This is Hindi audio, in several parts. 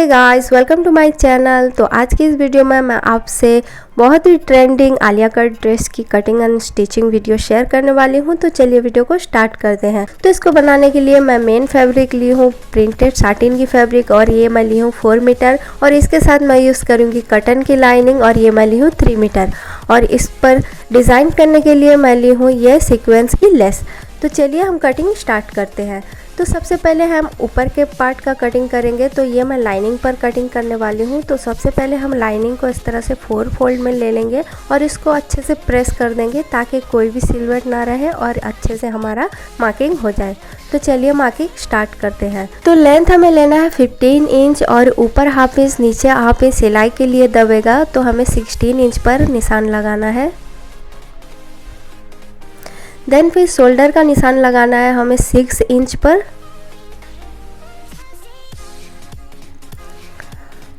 Hey guys, welcome to my channel. तो आज की इस वीडियो में मैं आपसे बहुत ही ट्रेंडिंग आलिया कट ड्रेस की cutting and stitching video share करने वाली हूं। तो चलिए वीडियो को स्टार्ट करते हैं। तो इसको बनाने के लिए मैं मेन फैब्रिक ली हूं प्रिंटेड साटिन की फैब्रिक, और ये मैं ली हूँ 4 मीटर, और इसके साथ मैं यूज़ करूँगी कटन की लाइनिंग, और ये मैं ली हूँ 3 मीटर। और इस पर डिज़ाइन करने के लिए मैं ली हूँ ये सीक्वेंस की लेस। तो चलिए हम कटिंग स्टार्ट करते हैं। तो सबसे पहले हम ऊपर के पार्ट का कटिंग करेंगे। तो ये मैं लाइनिंग पर कटिंग करने वाली हूँ। तो सबसे पहले हम लाइनिंग को इस तरह से 4 फोल्ड में ले लेंगे और इसको अच्छे से प्रेस कर देंगे ताकि कोई भी सिलवट ना रहे और अच्छे से हमारा मार्किंग हो जाए। तो चलिए मार्किंग स्टार्ट करते हैं। तो लेंथ हमें लेना है 15 इंच और ऊपर हाफ इंच, नीचे हाफ इंच सिलाई के लिए दबेगा। तो हमें 16 इंच पर निशान लगाना है। देन फिर शोल्डर का निशान लगाना है हमें 6 इंच पर,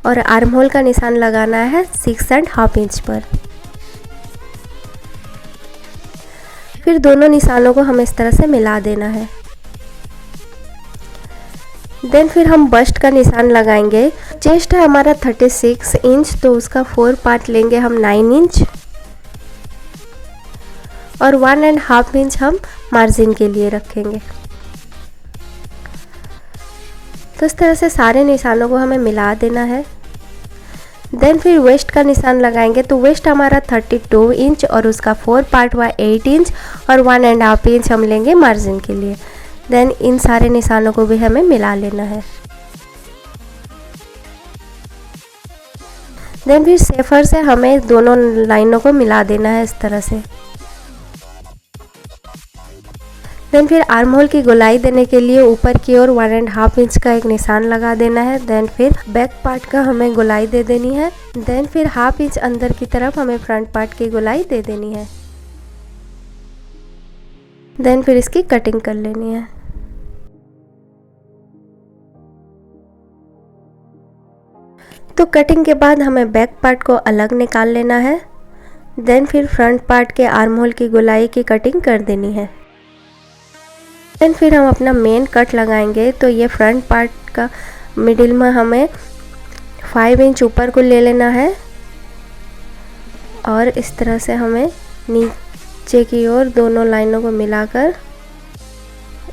और आर्म होल का निशान लगाना है 6.5 इंच पर। फिर दोनों निशानों को हमें इस तरह से मिला देना है। देन फिर हम बस्ट का निशान लगाएंगे। चेस्ट है हमारा 36 इंच, तो उसका 4 पार्ट लेंगे हम 9 इंच, और 1.5 इंच हम मार्जिन के लिए रखेंगे। तो इस तरह से सारे निशानों को हमें मिला देना है। देन फिर वेस्ट का निशान लगाएंगे। तो वेस्ट हमारा 32 इंच और उसका 4 पार्ट हुआ 8 इंच, और 1.5 इंच हम लेंगे मार्जिन के लिए। देन इन सारे निशानों को भी हमें मिला लेना है। देन फिर सेफर से हमें दोनों लाइनों को मिला देना है इस तरह से। देन फिर आर्म होल की गोलाई देने के लिए ऊपर की ओर 1.5 इंच का एक निशान लगा देना है। देन फिर बैक पार्ट का हमें गोलाई दे देनी है। देन फिर हाफ इंच अंदर की तरफ हमें फ्रंट पार्ट की गोलाई दे देनी है। देन फिर इसकी कटिंग कर लेनी है। तो कटिंग के बाद हमें बैक पार्ट को अलग निकाल लेना है। देन फिर फ्रंट पार्ट के आर्म होल की गोलाई की कटिंग कर देनी है। देन फिर हम अपना मेन कट लगाएंगे। तो ये फ्रंट पार्ट का मिडिल में हमें 5 इंच ऊपर को ले लेना है, और इस तरह से हमें नीचे की ओर दोनों लाइनों को मिलाकर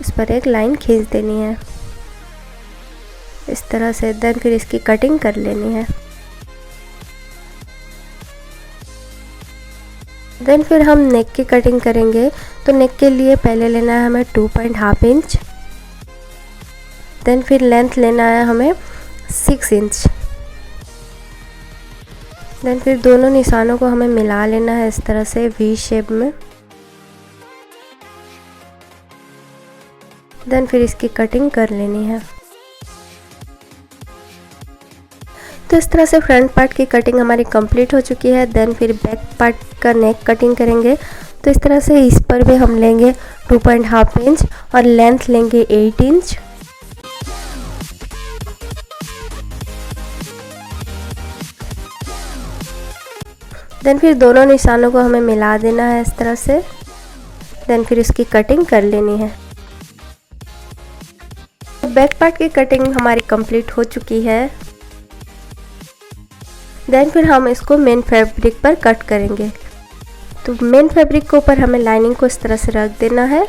इस पर एक लाइन खींच देनी है इस तरह से। देन फिर इसकी कटिंग कर लेनी है। देन फिर हम नेक की कटिंग करेंगे। तो नेक के लिए पहले लेना है हमें 2.5 इंच। देन फिर लेंथ लेना है हमें 6 इंच। देन फिर दोनों निशानों को हमें मिला लेना है इस तरह से वी शेप में। देन फिर इसकी कटिंग कर लेनी है। तो इस तरह से फ्रंट पार्ट की कटिंग हमारी कंप्लीट हो चुकी है। देन फिर बैक पार्ट का नेक कटिंग करेंगे। तो इस तरह से इस पर भी हम लेंगे 2.5 इंच और लेंथ लेंगे 8 इंच। देन फिर दोनों निशानों को हमें मिला देना है इस तरह से। देन फिर इसकी कटिंग कर लेनी है। बैक पार्ट की कटिंग हमारी कंप्लीट हो चुकी है। देन फिर हम इसको मेन फैब्रिक पर कट करेंगे। तो मेन फैब्रिक के ऊपर हमें लाइनिंग को इस तरह से रख देना है।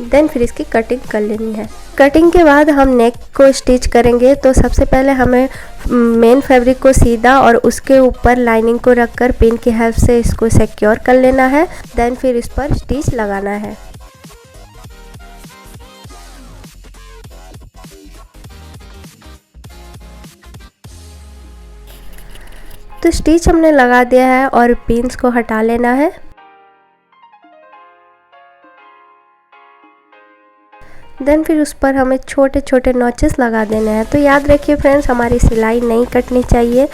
देन फिर इसकी कटिंग कर लेनी है। कटिंग के बाद हम नेक को स्टिच करेंगे। तो सबसे पहले हमें मेन फैब्रिक को सीधा और उसके ऊपर लाइनिंग को रखकर पिन की हेल्प से इसको सिक्योर कर लेना है। देन फिर इस पर स्टिच लगाना है। तो स्टिच हमने लगा दिया है और पिन्स को हटा लेना है। देन फिर उस पर हमें छोटे छोटे नॉचेस लगा देने हैं। तो याद रखिए फ्रेंड्स, हमारी सिलाई नहीं कटनी चाहिए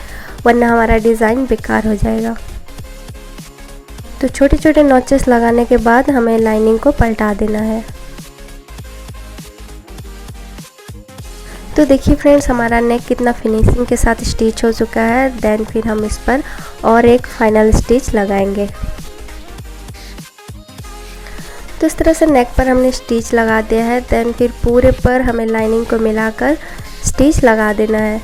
वरना हमारा डिज़ाइन बेकार हो जाएगा। तो छोटे छोटे नॉचेस लगाने के बाद हमें लाइनिंग को पलटा देना है। तो देखिए फ्रेंड्स, हमारा नेक कितना फिनिशिंग के साथ स्टिच हो चुका है। देन फिर हम इस पर और एक फाइनल स्टिच लगाएंगे। तो इस तरह से नेक पर हमने स्टिच लगा दिया है। देन फिर पूरे पर हमें लाइनिंग को मिलाकर स्टिच लगा देना है।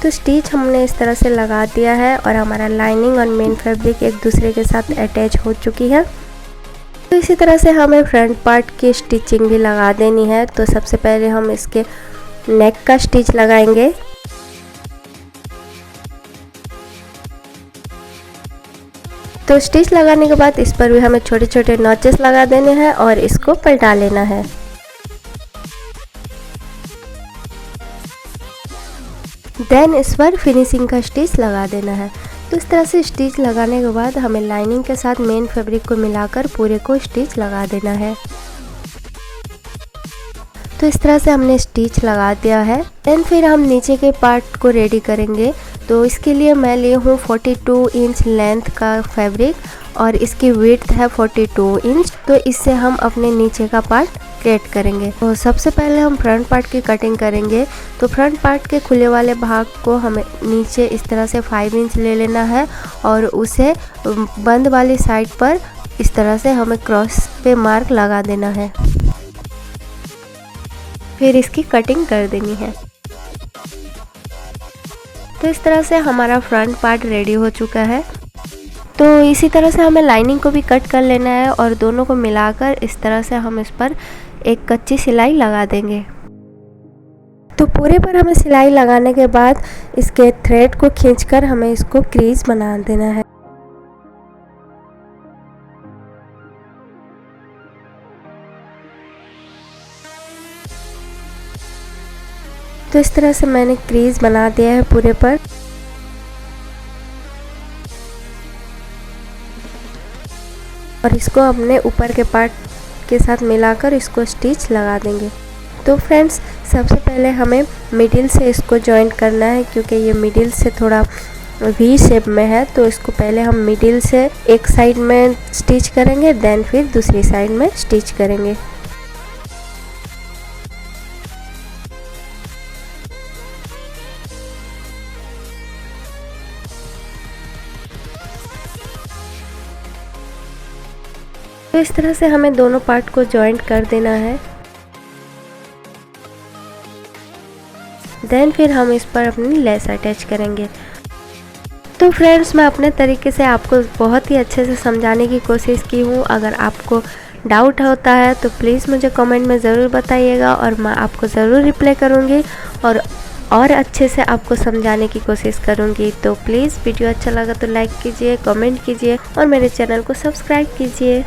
तो स्टिच हमने इस तरह से लगा दिया है और हमारा लाइनिंग और मेन फैब्रिक एक दूसरे के साथ अटैच हो चुकी है। तो इसी तरह से हमें फ्रंट पार्ट की स्टिचिंग भी लगा देनी है। तो सबसे पहले हम इसके नेक का स्टिच लगाएंगे। तो स्टिच लगाने के बाद इस पर भी हमें छोटे छोटे नॉचेस लगा देने हैं और इसको पलटा लेना है। देन इस पर फिनिशिंग का स्टिच लगा देना है। तो इस तरह से स्टिच लगाने के बाद हमें लाइनिंग के साथ मेन फैब्रिक को मिलाकर पूरे को स्टिच लगा देना है। तो इस तरह से हमने स्टिच लगा दिया है। देन फिर हम नीचे के पार्ट को रेडी करेंगे। तो इसके लिए मैं ली हूँ 42 इंच लेंथ का फैब्रिक और इसकी विड्थ है 42 इंच। तो इससे हम अपने नीचे का पार्ट क्रिएट करेंगे। तो सबसे पहले हम फ्रंट पार्ट की कटिंग करेंगे। तो फ्रंट पार्ट के खुले वाले भाग को हमें नीचे इस तरह से 5 इंच ले लेना है और उसे बंद वाली साइड पर इस तरह से हमें क्रॉस पे मार्क लगा देना है। फिर इसकी कटिंग कर देनी है। तो इस तरह से हमारा फ्रंट पार्ट रेडी हो चुका है। तो इसी तरह से हमें लाइनिंग को भी कट कर लेना है और दोनों को मिलाकर इस तरह से हम इस पर एक कच्ची सिलाई लगा देंगे। तो पूरे पर हमें सिलाई लगाने के बाद इसके थ्रेड को खींचकर हमें इसको क्रीज बना देना है। तो इस तरह से मैंने क्रीज बना दिया है पूरे पर। और इसको अपने ऊपर के पार्ट के साथ मिलाकर इसको स्टिच लगा देंगे। तो फ्रेंड्स सबसे पहले हमें मिडिल से इसको जॉइंट करना है, क्योंकि ये मिडिल से थोड़ा वी शेप में है। तो इसको पहले हम मिडिल से एक साइड में स्टिच करेंगे, देन फिर दूसरी साइड में स्टिच करेंगे। तो इस तरह से हमें दोनों पार्ट को जॉइंट कर देना है। देन फिर हम इस पर अपनी लेस अटैच करेंगे। तो फ्रेंड्स मैं अपने तरीके से आपको बहुत ही अच्छे से समझाने की कोशिश की हूँ। अगर आपको डाउट होता है तो प्लीज़ मुझे कमेंट में ज़रूर बताइएगा और मैं आपको ज़रूर रिप्लाई करूँगी और अच्छे से आपको समझाने की कोशिश करूँगी। तो प्लीज़ वीडियो अच्छा लगा तो लाइक कीजिए, कमेंट कीजिए और मेरे चैनल को सब्सक्राइब कीजिए।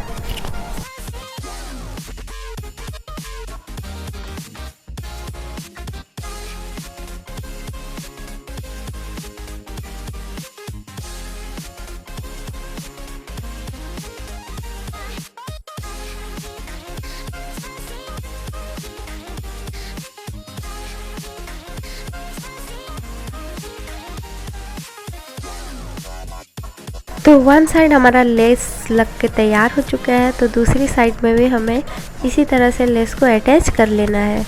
तो वन साइड हमारा लेस लग के तैयार हो चुका है। तो दूसरी साइड में भी हमें इसी तरह से लेस को अटैच कर लेना है।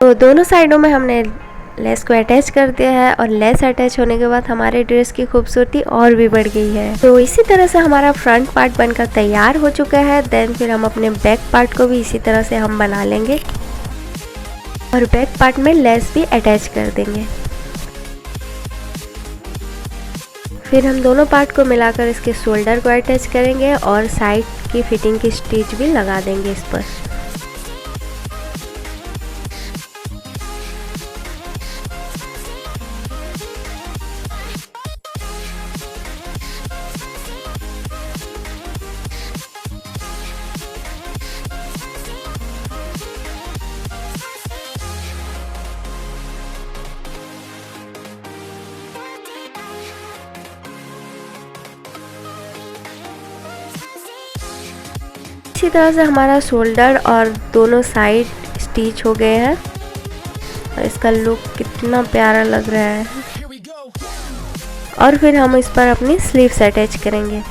तो दोनों साइडों में हमने लेस को अटैच कर दिया है और लेस अटैच होने के बाद हमारे ड्रेस की खूबसूरती और भी बढ़ गई है। तो इसी तरह से हमारा फ्रंट पार्ट बनकर तैयार हो चुका है। देन फिर हम अपने बैक पार्ट को भी इसी तरह से हम बना लेंगे और बैक पार्ट में लेस भी अटैच कर देंगे। फिर हम दोनों पार्ट को मिलाकर इसके शोल्डर को अटैच करेंगे और साइड की फिटिंग की स्टिच भी लगा देंगे इस पर। इसी तरह से हमारा शोल्डर और दोनों साइड स्टिच हो गए हैं और इसका लुक कितना प्यारा लग रहा है। और फिर हम इस पर अपनी स्लीव्स अटैच करेंगे।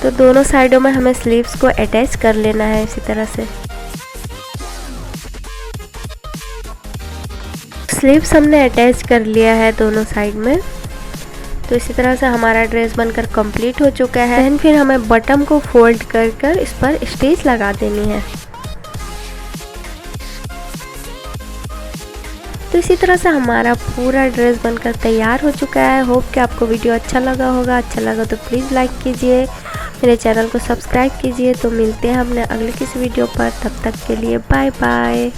तो दोनों साइडों में हमें स्लीव्स को अटैच कर लेना है इसी तरह से। स्लीव्स हमने अटैच कर लिया है दोनों साइड में। तो इसी तरह से हमारा ड्रेस बनकर कंप्लीट हो चुका है। एंड फिर हमें बटन को फोल्ड कर इस पर स्टिच लगा देनी है। तो इसी तरह से हमारा पूरा ड्रेस बनकर तैयार हो चुका है। होप कि आपको वीडियो अच्छा लगा होगा। अच्छा लगा तो प्लीज़ लाइक कीजिए, मेरे चैनल को सब्सक्राइब कीजिए। तो मिलते हैं अपने अगले किसी वीडियो पर, तब तक के लिए बाय बाय।